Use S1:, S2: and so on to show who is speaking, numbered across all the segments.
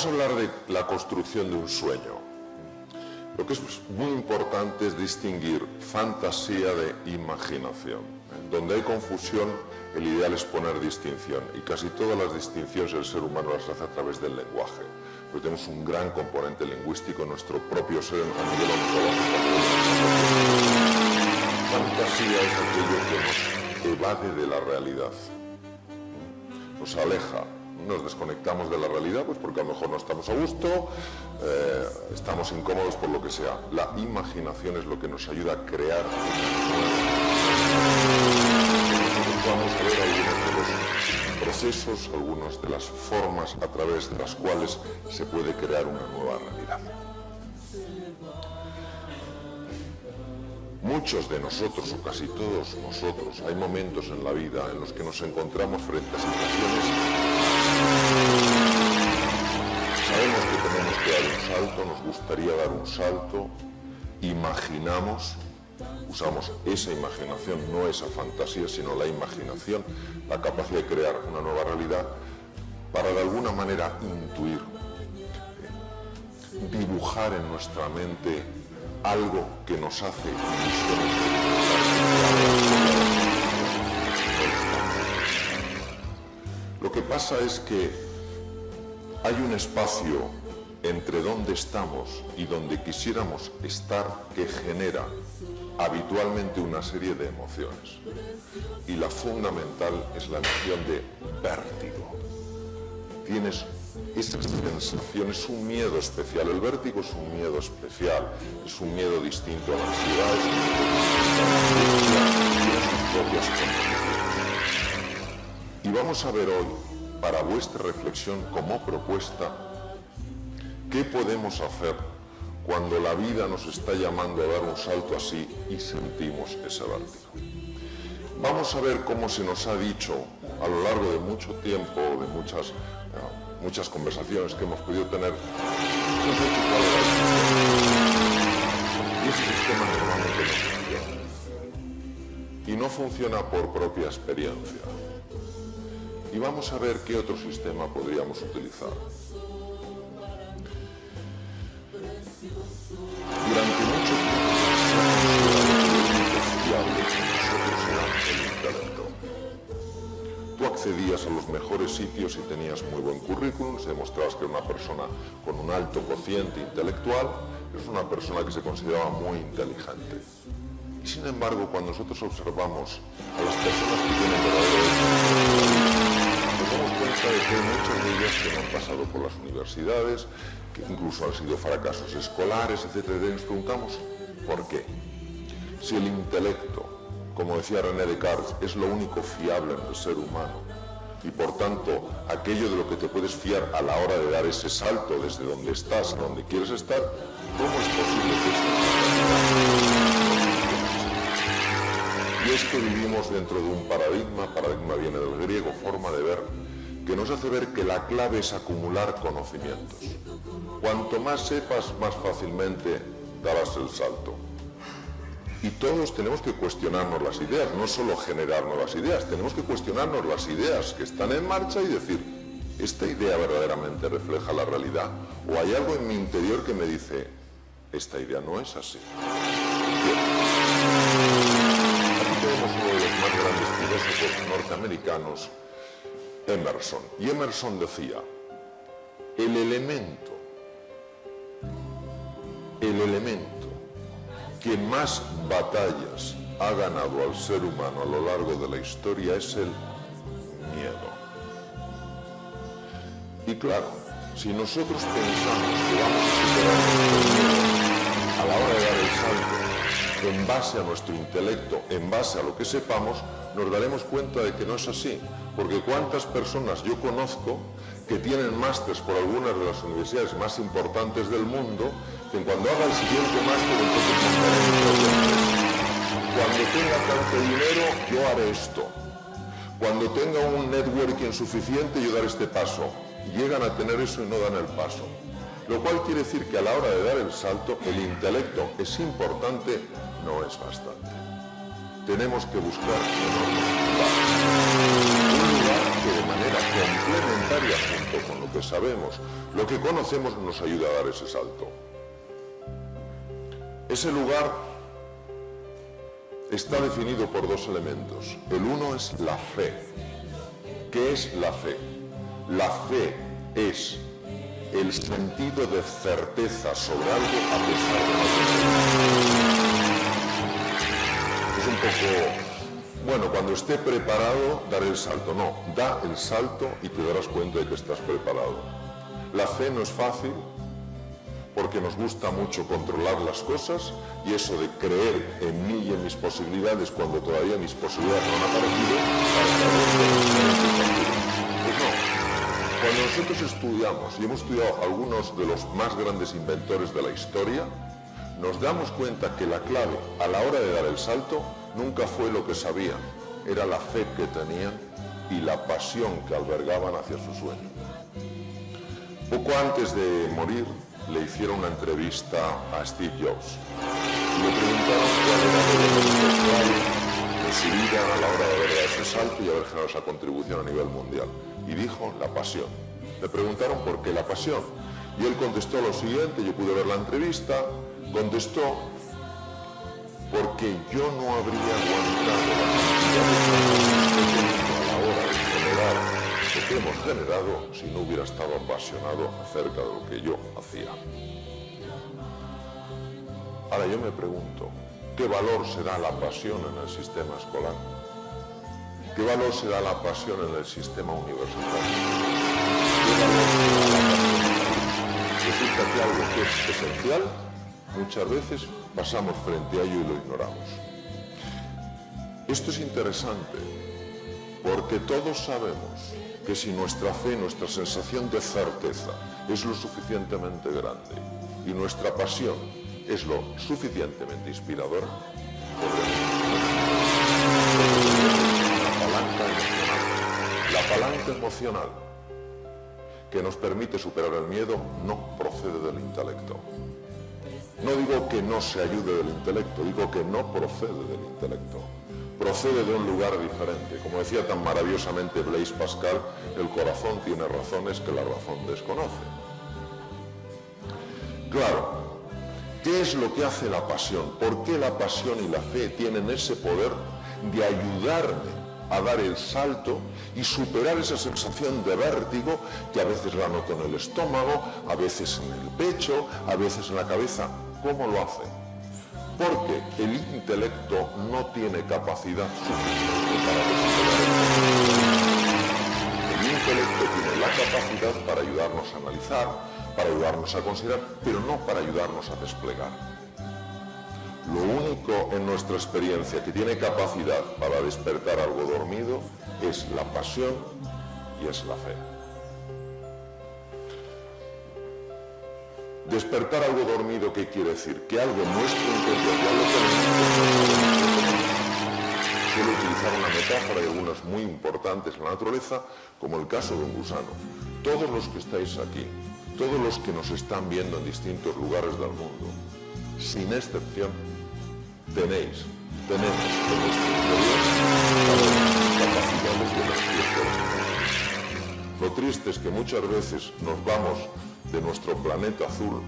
S1: Vamos a hablar de la construcción de un sueño. Lo que es muy importante es distinguir fantasía de imaginación. Donde hay confusión, el ideal es poner distinción, y casi todas las distinciones el ser humano las hace a través del lenguaje. Porque tenemos un gran componente lingüístico en nuestro propio ser a nivel ontológico. Fantasía es aquello que nos evade de la realidad, nos aleja. Nos desconectamos de la realidad, pues porque a lo mejor no estamos a gusto, estamos incómodos por lo que sea. La imaginación es lo que nos ayuda a crear. Vamos a ver algunos de los procesos, algunas de las formas a través de las cuales se puede crear una nueva realidad. Muchos de nosotros, o casi todos nosotros, hay momentos en la vida en los que nos encontramos frente a situaciones. Sabemos que tenemos que dar un salto, nos gustaría dar un salto, imaginamos, usamos esa imaginación, no esa fantasía, sino la imaginación, la capacidad de crear una nueva realidad para de alguna manera intuir, dibujar en nuestra mente algo que nos hace ilusiones. Lo que pasa es que hay un espacio entre donde estamos y donde quisiéramos estar que genera habitualmente una serie de emociones. Y la fundamental es la emoción de vértigo. Tienes esa sensación, es un miedo especial. El vértigo es un miedo especial, es un miedo distinto a la ansiedad, es un miedo distinto a sus propias condiciones. Y vamos a ver hoy, para vuestra reflexión como propuesta, qué podemos hacer cuando la vida nos está llamando a dar un salto así y sentimos ese vértigo. Vamos a ver cómo se nos ha dicho a lo largo de mucho tiempo, de muchas conversaciones que hemos podido tener, y ese sistema normalmente no funciona. Y no funciona por propia experiencia. Y vamos a ver qué otro sistema podríamos utilizar. Durante mucho tiempo tú accedías a los mejores sitios y tenías muy buen currículum, se demostrabas que era una persona con un alto cociente intelectual, es una persona que se consideraba muy inteligente. Y sin embargo, cuando nosotros observamos a las personas que tienen verdadero éxito, nos damos cuenta de que hay muchas de ellas que no han pasado por las universidades, que incluso han sido fracasos escolares, etc. Y nos preguntamos, ¿por qué? Si el intelecto, como decía René Descartes, es lo único fiable en el ser humano, y por tanto, aquello de lo que te puedes fiar a la hora de dar ese salto desde donde estás a donde quieres estar, ¿cómo es posible que esto no? Y es que vivimos dentro de un paradigma viene del griego, forma de ver, que nos hace ver que la clave es acumular conocimientos. Cuanto más sepas, más fácilmente darás el salto. Y todos tenemos que cuestionarnos las ideas, no solo generar nuevas ideas, tenemos que cuestionarnos las ideas que están en marcha y decir, ¿esta idea verdaderamente refleja la realidad? ¿O hay algo en mi interior que me dice, esta idea no es así? Aquí tenemos uno de los más grandes filósofos norteamericanos, Emerson. Y Emerson decía, el elemento que más batallas ha ganado al ser humano a lo largo de la historia es el miedo. Y claro, si nosotros pensamos que vamos a superar nuestro miedo a la hora de dar el salto en base a nuestro intelecto, en base a lo que sepamos, nos daremos cuenta de que no es así. Porque cuántas personas yo conozco que tienen másteres por algunas de las universidades más importantes del mundo, que cuando haga el siguiente máster, entonces montaré mi propia empresa. Cuando tenga tanto dinero, yo haré esto. Cuando tenga un networking suficiente, yo daré este paso. Llegan a tener eso y no dan el paso. Lo cual quiere decir que a la hora de dar el salto, el intelecto es importante, no es bastante. Tenemos que buscar un lugar lugar que de manera complementaria junto con lo que sabemos, lo que conocemos, nos ayuda a dar ese salto. Ese lugar está definido por dos elementos. El uno es la fe. ¿Qué es la fe? La fe es el sentido de certeza sobre algo a pesar de no tenerlo. Es un poco, bueno, cuando esté preparado, daré el salto. No, da el salto y te darás cuenta de que estás preparado. La fe no es fácil porque nos gusta mucho controlar las cosas y eso de creer en mí y en mis posibilidades cuando todavía mis posibilidades no han aparecido, pues no. Cuando nosotros estudiamos, y hemos estudiado algunos de los más grandes inventores de la historia, nos damos cuenta que la clave a la hora de dar el salto nunca fue lo que sabían, era la fe que tenían y la pasión que albergaban hacia su sueño. Poco antes de morir, le hicieron una entrevista a Steve Jobs y le preguntaron cuál era el especial de su vida a la hora de dar ese salto y haber generado esa contribución a nivel mundial. Y dijo, la pasión. Le preguntaron por qué la pasión. Y él contestó lo siguiente, yo pude ver la entrevista, contestó, porque yo no habría aguantado la cantidad de a la hora de generar lo que hemos generado si no hubiera estado apasionado acerca de lo que yo hacía. Ahora yo me pregunto, ¿qué valor se da a la pasión en el sistema escolar? ¿Qué valor se da a la pasión en el sistema universitario? ¿Qué valor se da a la pasión? Resulta que algo que es esencial, muchas veces pasamos frente a ello y lo ignoramos. Esto es interesante, porque todos sabemos que si nuestra fe, nuestra sensación de certeza es lo suficientemente grande y nuestra pasión es lo suficientemente inspiradora, la palanca emocional que nos permite superar el miedo no procede del intelecto. No digo que no se ayude del intelecto, digo que no procede del intelecto. Procede de un lugar diferente. Como decía tan maravillosamente Blaise Pascal, el corazón tiene razones que la razón desconoce. Claro, ¿qué es lo que hace la pasión? ¿Por qué la pasión y la fe tienen ese poder de ayudarme a dar el salto y superar esa sensación de vértigo que a veces la noto en el estómago, a veces en el pecho, a veces en la cabeza? ¿Cómo lo hace? Porque el intelecto no tiene capacidad suficiente para superar el intelecto tiene la capacidad para ayudarnos a analizar, para ayudarnos a considerar, pero no para ayudarnos a desplegar. Lo único en nuestra experiencia que tiene capacidad para despertar algo dormido es la pasión y es la fe. Despertar algo dormido, ¿qué quiere decir? Que algo en nuestro interior ya lo tenemos. Suelo utilizar una metáfora y algunas muy importantes en la naturaleza, como el caso de un gusano. Todos los que estáis aquí, todos los que nos están viendo en distintos lugares del mundo, sin excepción, tenemos en nuestro interior capacidades de energía. Lo triste es que muchas veces nos vamos de nuestro planeta azul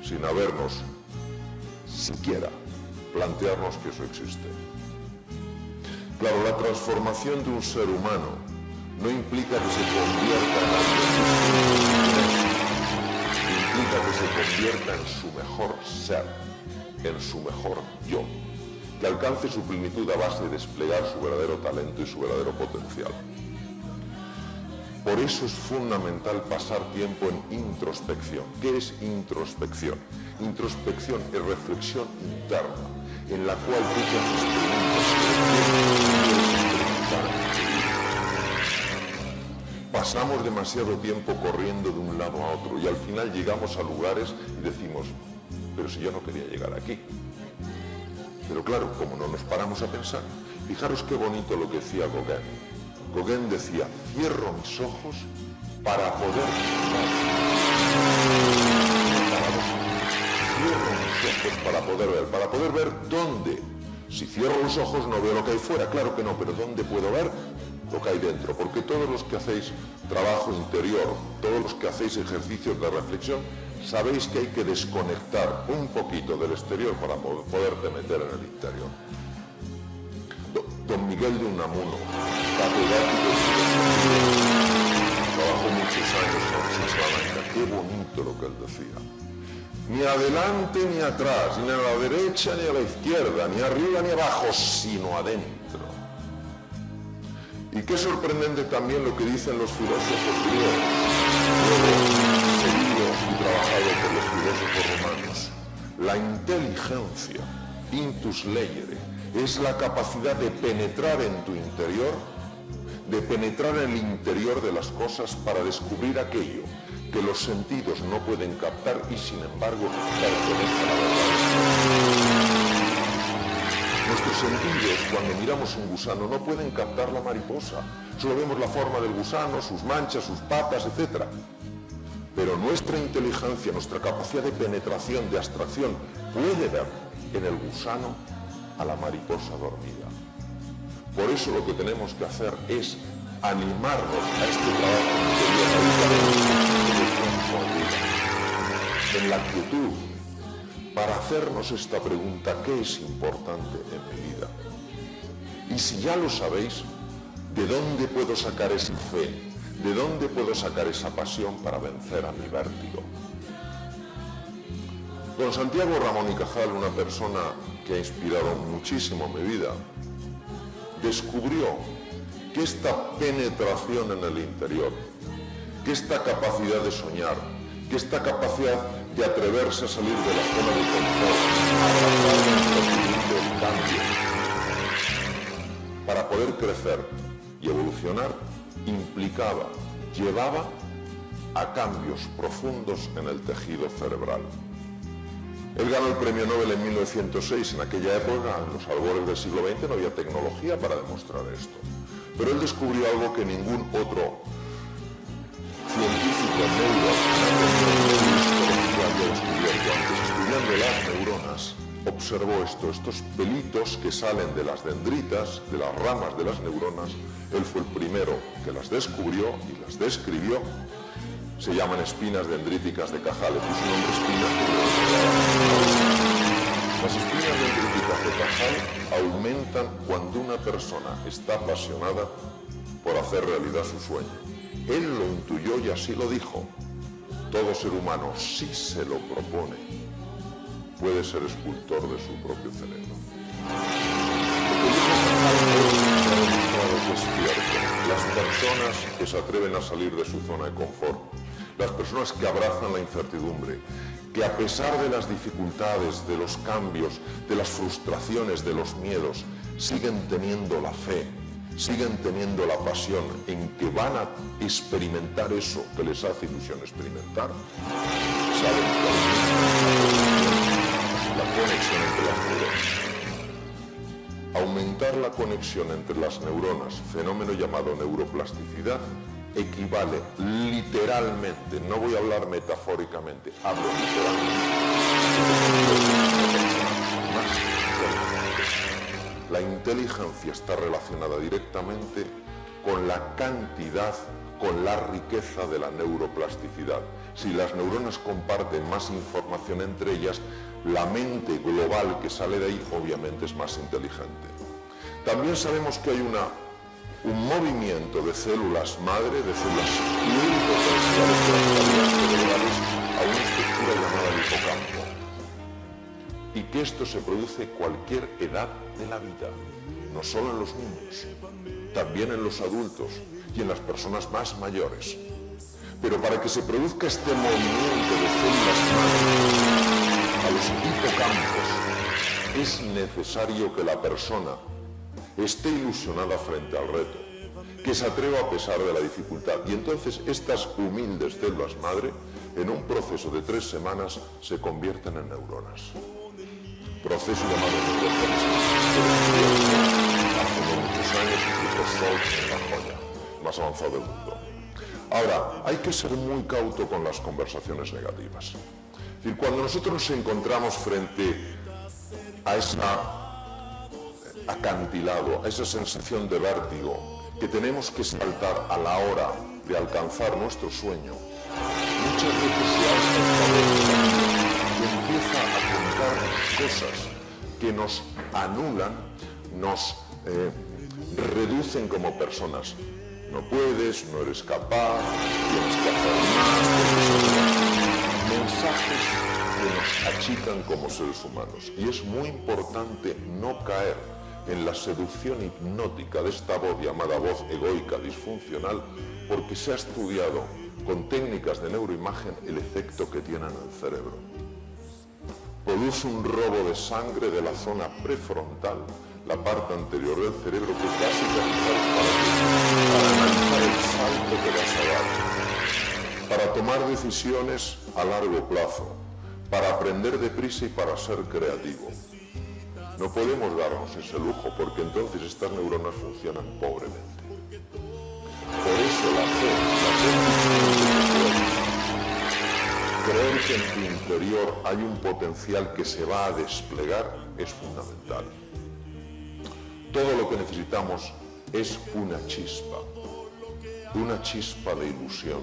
S1: sin habernos siquiera plantearnos que eso existe. Claro, la transformación de un ser humano no implica que se convierta en algo distinto, implica que se convierta en su mejor ser, en su mejor yo, que alcance su plenitud a base de desplegar su verdadero talento y su verdadero potencial. Por eso es fundamental pasar tiempo en introspección. ¿Qué es introspección? Introspección es reflexión interna, en la cual tú te haces preguntas. Pasamos demasiado tiempo corriendo de un lado a otro y al final llegamos a lugares y decimos, pero si yo no quería llegar aquí. Pero claro, como no nos paramos a pensar, fijaros qué bonito lo que decía Gauguin. Gauguin decía, cierro mis ojos para poder ver. Cierro mis ojos para poder ver dónde. Si cierro los ojos no veo lo que hay fuera, claro que no, pero ¿dónde puedo ver? lo que hay dentro, porque todos los que hacéis trabajo interior, todos los que hacéis ejercicios de reflexión, sabéis que hay que desconectar un poquito del exterior para poderte meter en el interior. Don Miguel de Unamuno, catedrático de filosofía, trabajó muchos años en Salamanca. Qué bonito lo que él decía. Ni adelante ni atrás, ni a la derecha ni a la izquierda, ni arriba ni abajo, sino adentro. Y qué sorprendente también lo que dicen los filósofos griegos, luego seguidos y trabajados por los filósofos romanos. La inteligencia, intus legere, es la capacidad de penetrar en tu interior, de penetrar en el interior de las cosas para descubrir aquello que los sentidos no pueden captar y sin embargo pertenece a la verdad. Nuestros sentidos, cuando miramos un gusano, no pueden captar la mariposa. Solo vemos la forma del gusano, sus manchas, sus patas, etc. Pero nuestra inteligencia, nuestra capacidad de penetración, de abstracción, puede ver en el gusano a la mariposa dormida. Por eso lo que tenemos que hacer es animarnos a este trabajo interior, en la quietud, para hacernos esta pregunta: ¿qué es importante en mi vida? Y si ya lo sabéis, ¿de dónde puedo sacar esa fe? ¿De dónde puedo sacar esa pasión para vencer a mi vértigo? Don Santiago Ramón y Cajal, una persona que ha inspirado muchísimo mi vida, descubrió que esta penetración en el interior, que esta capacidad de soñar, que esta capacidad de atreverse a salir de la zona de confort, a abrazar el cambio, para poder crecer y evolucionar, implicaba, llevaba a cambios profundos en el tejido cerebral. Él ganó el premio Nobel en 1906. En aquella época, en los albores del siglo XX, no había tecnología para demostrar esto. Pero él descubrió algo que ningún otro científico había descubierto antes. Estudiando las neuronas, observó estos pelitos que salen de las dendritas, de las ramas de las neuronas. Él fue el primero que las descubrió y las describió. Se llaman espinas dendríticas de Cajal. Le puso un nombre espinas porque las espinas dendríticas de Cajal aumentan cuando una persona está apasionada por hacer realidad su sueño. Él lo intuyó y así lo dijo. Todo ser humano, si se lo propone, puede ser escultor de su propio cerebro. Es cierto. Las personas que se atreven a salir de su zona de confort, las personas que abrazan la incertidumbre, que a pesar de las dificultades, de los cambios, de las frustraciones, de los miedos, siguen teniendo la fe, siguen teniendo la pasión en que van a experimentar eso que les hace ilusión experimentar, saben que la conexión entre las neuronas. Aumentar la conexión entre las neuronas, fenómeno llamado neuroplasticidad, equivale literalmente, no voy a hablar metafóricamente, hablo literalmente, la inteligencia está relacionada directamente con la cantidad, con la riqueza de la neuroplasticidad. Si las neuronas comparten más información entre ellas, la mente global que sale de ahí obviamente es más inteligente. También sabemos que hay un movimiento de células madre, de células pluripotenciales cerebrales a una estructura llamada el hipocampo. Y que esto se produce en cualquier edad de la vida, no solo en los niños, también en los adultos y en las personas más mayores. Pero para que se produzca este movimiento de células madre a los hipocampos, es necesario que la persona esté ilusionada frente al reto, que se atreva a pesar de la dificultad. Y entonces estas humildes células madre, en un proceso de 3 semanas, se convierten en neuronas. Proceso llamado neurogénesis, hace no muchos años, incluso Salk en la joya más avanzado del mundo. Ahora, hay que ser muy cauto con las conversaciones negativas. Es decir, cuando nosotros nos encontramos frente a ese acantilado, a esa sensación de vértigo que tenemos que saltar a la hora de alcanzar nuestro sueño, muchas veces se alza esta voz y empieza a contar cosas que nos anulan, nos reducen como personas. No puedes, no eres capaz, tienes que hacer más, mensajes que nos achican como seres humanos. Y es muy importante no caer en la seducción hipnótica de esta voz llamada voz egoica disfuncional, porque se ha estudiado con técnicas de neuroimagen el efecto que tiene en el cerebro. Produce un robo de sangre de la zona prefrontal, la parte anterior del cerebro, que es básica para analizar el salto que vas a dar, para tomar decisiones a largo plazo, para aprender deprisa y para ser creativo. No podemos darnos ese lujo, porque entonces estas neuronas funcionan pobremente. Por eso la fe creer que en tu interior hay un potencial que se va a desplegar es fundamental. Todo lo que necesitamos es una chispa de ilusión,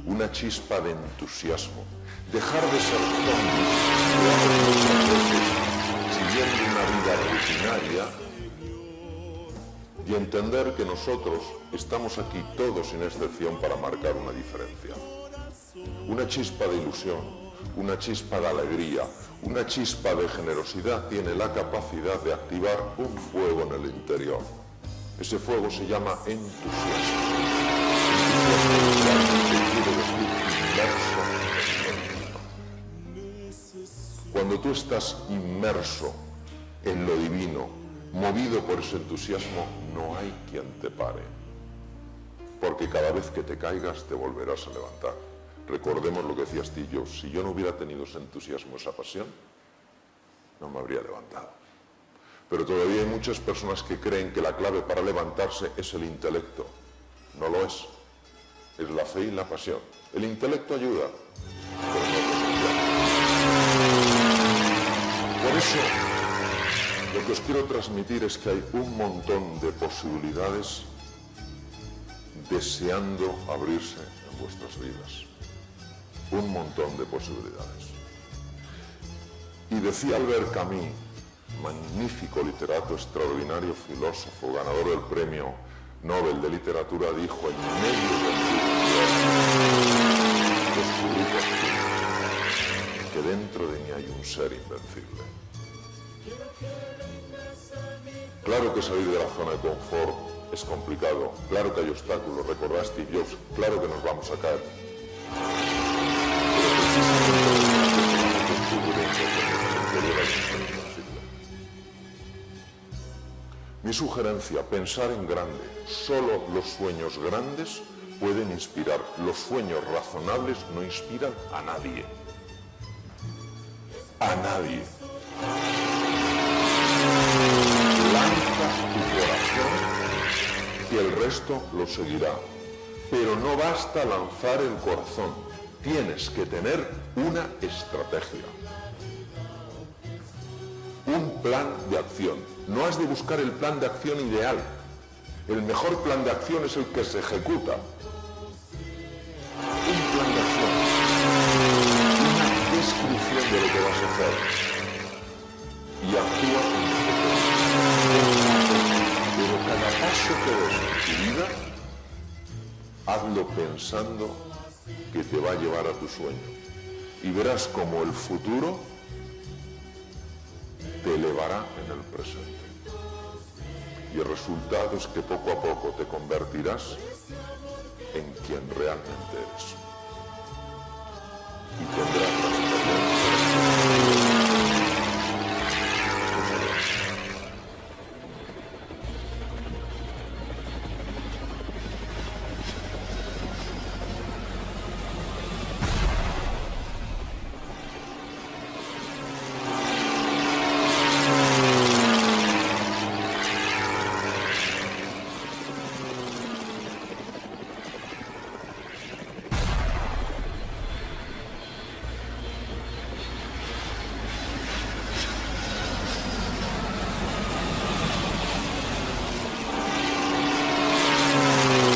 S1: una chispa de entusiasmo. Dejar de ser zombies, muchas veces siguiendo una vida rutinaria, y entender que nosotros estamos aquí todos sin excepción para marcar una diferencia. Una chispa de ilusión, una chispa de alegría, una chispa de generosidad tiene la capacidad de activar un fuego en el interior. Ese fuego se llama entusiasmo. Cuando tú estás inmerso en lo divino, movido por ese entusiasmo, no hay quien te pare. Porque cada vez que te caigas te volverás a levantar. Recordemos lo que decía Steve Jobs: si yo no hubiera tenido ese entusiasmo, esa pasión, no me habría levantado. Pero todavía hay muchas personas que creen que la clave para levantarse es el intelecto. No lo es. Es la fe y la pasión. El intelecto ayuda, pero no es suficiente. Por eso, lo que os quiero transmitir es que hay un montón de posibilidades deseando abrirse en vuestras vidas. Un montón de posibilidades. Y decía Albert Camus, magnífico literato, extraordinario filósofo, ganador del premio Nobel de Literatura, dijo: en medio del descubrí que dentro de mí hay un ser invencible. Claro que salir de la zona de confort es complicado, claro que hay obstáculos, recordad Steve Jobs, claro que nos vamos a caer. Mi sugerencia: pensar en grande. Solo los sueños grandes pueden inspirar. Los sueños razonables no inspiran a nadie. A nadie. Lanza tu corazón y el resto lo seguirá. Pero no basta lanzar el corazón. Tienes que tener una estrategia. Un plan de acción. No has de buscar el plan de acción ideal. El mejor plan de acción es el que se ejecuta. Un plan de acción. Una descripción de lo que vas a hacer. Y actúa en pero cada paso que des en tu vida, hazlo pensando que te va a llevar a tu sueño. Y verás como el futuro te elevará en el presente. Y el resultado es que poco a poco te convertirás en quien realmente eres. Y tendrás